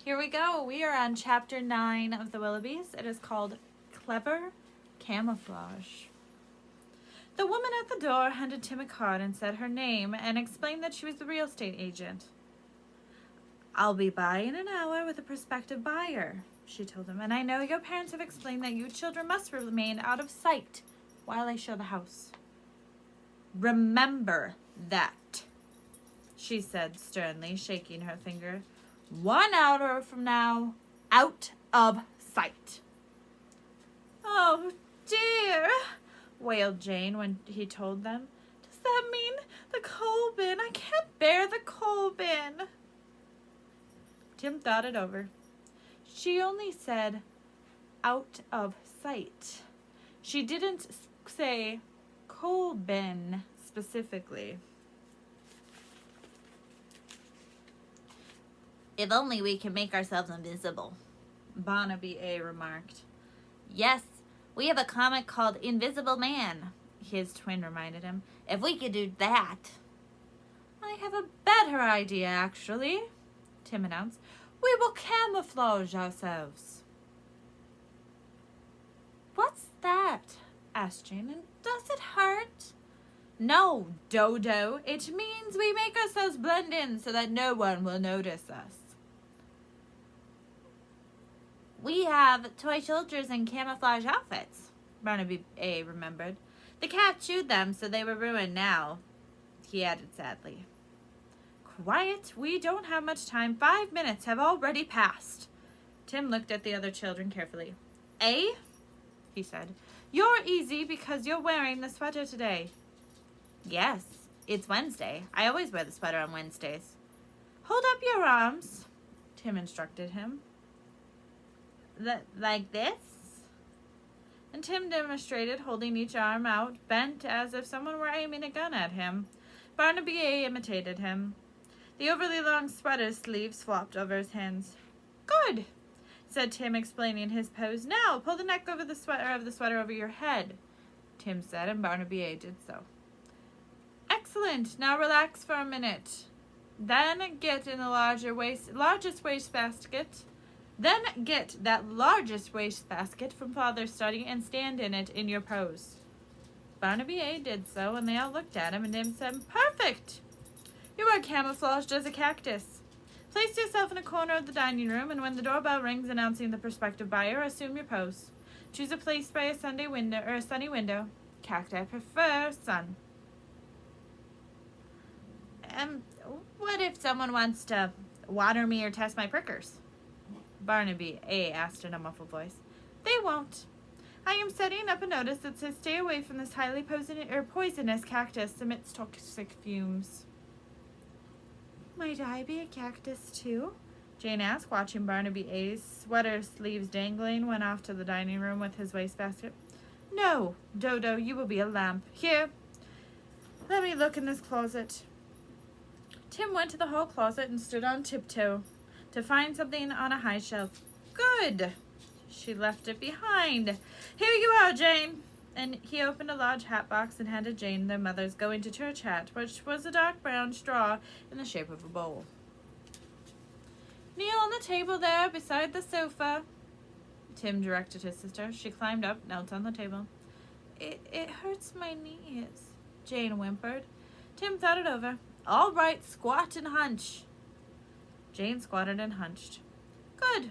Here we go. We are on chapter 9 of the Willoughbys. It is called Clever Camouflage. The woman at the door handed Tim a card and said her name and explained that she was the real estate agent. "I'll be by in an hour with a prospective buyer," she told him, "and I know your parents have explained that you children must remain out of sight while I show the house." "Remember that," she said sternly, shaking her finger. "1 hour from now, out of sight." "Oh, dear," wailed Jane when he told them. "Does that mean the coal bin? I can't bear the coal bin." Tim thought it over. She only said out of sight. She didn't say coal bin specifically. "If only we can make ourselves invisible," Barnaby A. remarked. "Yes, we have a comic called Invisible Man," his twin reminded him. "If we could do that." "I have a better idea, actually," Tim announced. "We will camouflage ourselves." "What's that?" asked Jane. "And does it hurt?" "No, Dodo. It means we make ourselves blend in so that no one will notice us." "We have toy soldiers in camouflage outfits," Barnaby A. remembered. "The cat chewed them, so they were ruined now," he added sadly. "Quiet, we don't have much time. 5 minutes have already passed." Tim looked at the other children carefully. "Eh?" he said. "You're easy because you're wearing the sweater today." "Yes, it's Wednesday. I always wear the sweater on Wednesdays." "Hold up your arms," Tim instructed him. "Like this?" And Tim demonstrated, holding each arm out, bent as if someone were aiming a gun at him. Barnaby A. imitated him. The overly long sweater sleeves flopped over his hands. "Good," said Tim, explaining his pose. "Now, pull the neck over the sweater over your head," Tim said, and Barnaby A. did so. "Excellent. Now relax for a minute. Then get in the largest wastebasket. Then get that largest wastebasket from Father's study and stand in it in your pose." Barnaby A. did so, and they all looked at him, and Tim said, "Perfect! You are camouflaged as a cactus. Place yourself in a corner of the dining room, and when the doorbell rings announcing the prospective buyer, assume your pose. Choose a place by a sunny window. Cacti prefer sun." What if someone wants to water me or test my prickers?" Barnaby A. asked in a muffled voice. "They won't. I am setting up a notice that says stay away from this highly poisonous cactus emits toxic fumes." "Might I be a cactus too?" Jane asked, watching Barnaby A.'s sweater sleeves dangling, went off to the dining room with his wastebasket. "No, Dodo, you will be a lamp. Here, let me look in this closet." Tim went to the hall closet and stood on tiptoe to find something on a high shelf. "Good. She left it behind. Here you are, Jane." And he opened a large hat box and handed Jane their mother's going-to-church hat, which was a dark brown straw in the shape of a bowl. "Kneel on the table there beside the sofa," Tim directed his sister. She climbed up, knelt on the table. It hurts my knees," Jane whimpered. Tim thought it over. "All right, squat and hunch." Jane squatted and hunched. "Good.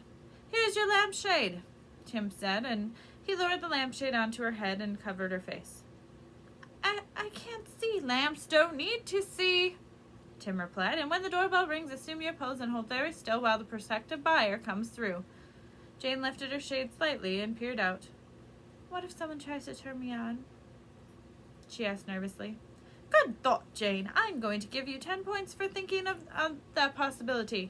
Here's your lampshade," Tim said, and he lowered the lampshade onto her head and covered her face. I can't see." "Lamps don't need to see," Tim replied, "and when the doorbell rings, assume your pose and hold very still while the prospective buyer comes through." Jane lifted her shade slightly and peered out. "What if someone tries to turn me on?" she asked nervously. "Good thought, Jane. I'm going to give you 10 points for thinking of that possibility.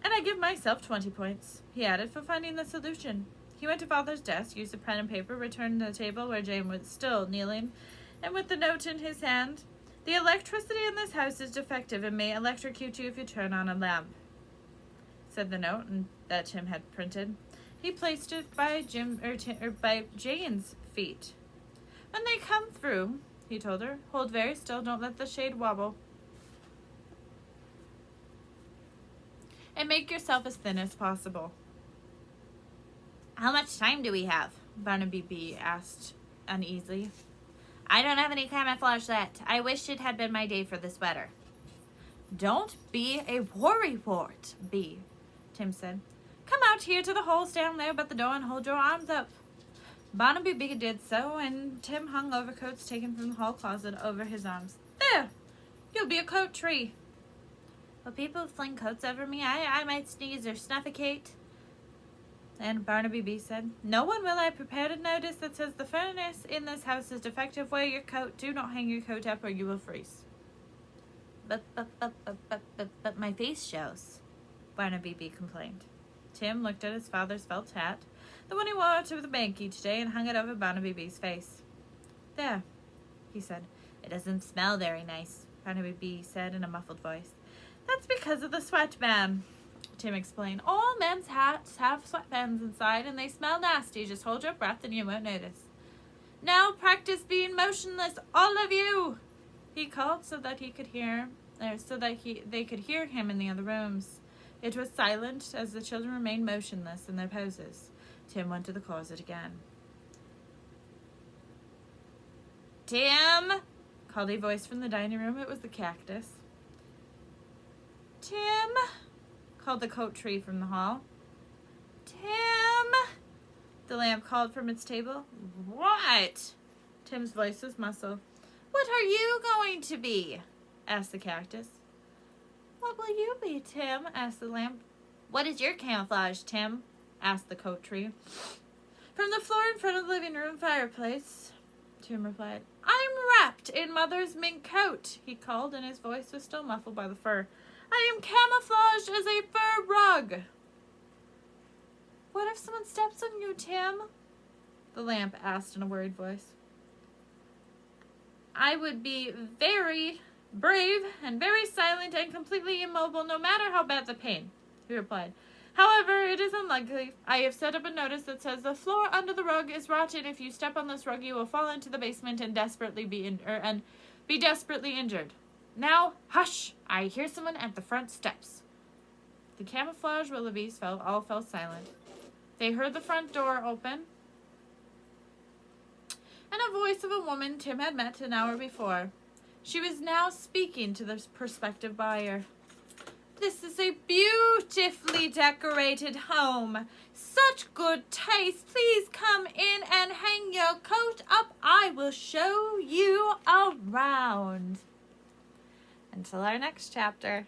And I give myself 20 points, he added, for finding the solution." He went to Father's desk, used a pen and paper, returned to the table where Jane was still kneeling, and with the note in his hand, "The electricity in this house is defective and may electrocute you if you turn on a lamp," said the note that Tim had printed. He placed it by Jane's feet. "When they come through," he told her, "hold very still. Don't let the shade wobble. and make yourself as thin as possible. How much time do we have? Barnaby B asked uneasily. I don't have any camouflage yet. I wish it had been my day for the sweater. Don't be a worrywart, B, Tim said. Come out here to the hole, stand there by the door, and hold your arms up. Barnaby B did so, and Tim hung overcoats taken from the hall closet over his arms. There! You'll be a coat tree. Will people fling coats over me? I might sneeze or suffocate. And Barnaby B said, No one will. I prepared a notice that says the furnace in this house is defective. Wear your coat. Do not hang your coat up or you will freeze. But my face shows, Barnaby B complained. Tim looked at his father's felt hat, the one he wore to the bank each day, and hung it over Barnaby B's face. There, he said. It doesn't smell very nice, Barnaby B said in a muffled voice. That's because of the sweatband, Tim explained. All men's hats have sweatbands inside, and they smell nasty. Just hold your breath and you won't notice. Now practice being motionless, all of you, he called so that they could hear him in the other rooms. It was silent as the children remained motionless in their poses. Tim went to the closet again. Tim, called a voice from the dining room. It was the cactus. Tim, called the coat tree from the hall. Tim, the lamp called from its table. What? Tim's voice was muffled. What are you going to be? Asked the cactus. What will you be, Tim? Asked the lamp. What is your camouflage, Tim? Asked the coat tree. From the floor in front of the living room fireplace, Tim replied. I'm wrapped in Mother's mink coat, he called, and his voice was still muffled by the fur. I am camouflaged as a fur rug. What if someone steps on you, Tim? The lamp asked in a worried voice. I would be very brave and very silent and completely immobile no matter how bad the pain, he replied. However, it is unlikely. I have set up a notice that says the floor under the rug is rotten. If you step on this rug, you will fall into the basement and be desperately injured. Now, hush! I hear someone at the front steps. The camouflage Willoughbys all fell silent. They heard the front door open and a voice of a woman Tim had met an hour before. She was now speaking to the prospective buyer. This is a beautifully decorated home. Such good taste. Please come in and hang your coat up. I will show you around. Until our next chapter.